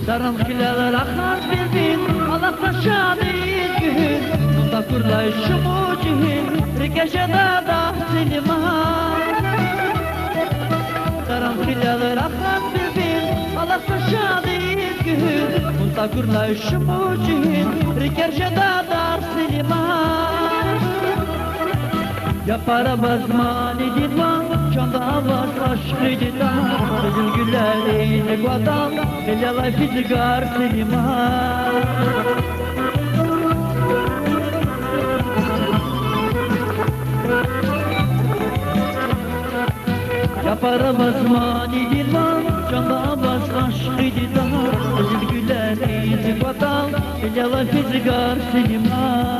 Sarım hilalar akar bilbin, Allah'ta şadiyiz gün. Bunda kurlayışımı cihin, Rikeşede da silima. Sarım hilalar akar bilbin, Allah'ta şadiyiz gün. Bunda kurlayışımı cihin, Rikeşede da silima. Ya para bazmani divan, çanda avaz aşkı didan. Bizim gülleri guadam, elala fizgar silima. Ya para bazmani divan, çanda avaz aşkı didan. Bizim gülleri guadam, elala fizgar silima.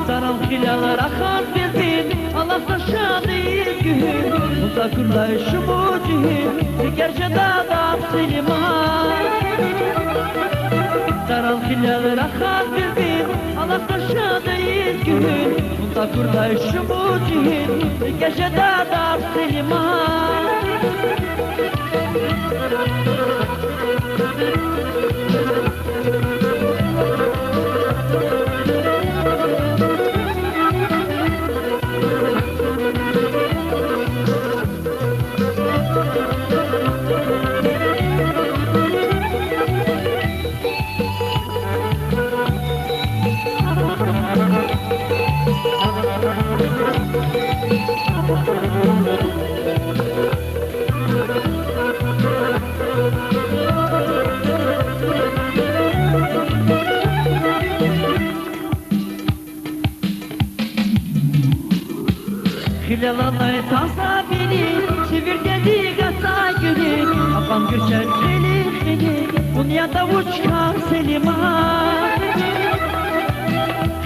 Sarım hilalar akar bilbin, Allah'ta şadiyiz gün. Bunda kurlayışımı cihin, Rikeşede da silima. Sarım hilalar akar bilbin, Allah'ta şadiyiz gün. Bunda kurlayışımı cihin, Rikeşede da silima. Hilalanay tansa beni, çevir dedi gasa günü. Afam göçer elini, dünyada uçkar selima.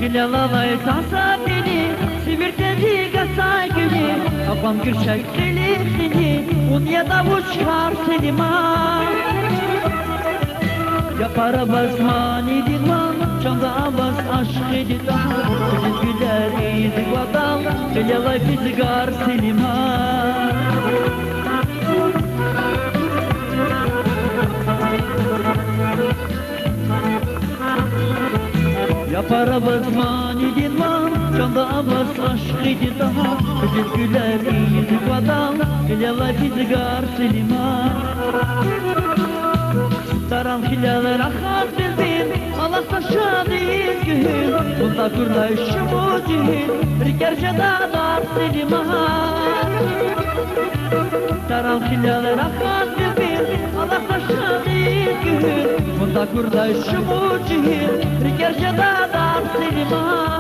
Hilalanay tansa beni, çevir dedi gasa günü. Afam göçer elini, dünyada uçkar selima. Ya para basmani divan, çanda avaz aşkı didan. Bizim güleriz guadam, elala fizgar silima. Ya para basmani divan, çanda avaz aşkı didan. Bizim güleriz guadam, elala fizgar silima. Sarım hilalar akar bilbin, Allah'ta şadiyiz gün. Bunda kurlayışımı cihin, Rikeşede da silima. Sarım hilalar akar bilbin, Allah'ta şadiyiz gün. Bunda kurlayışımı cihin, Rikeşede da silima.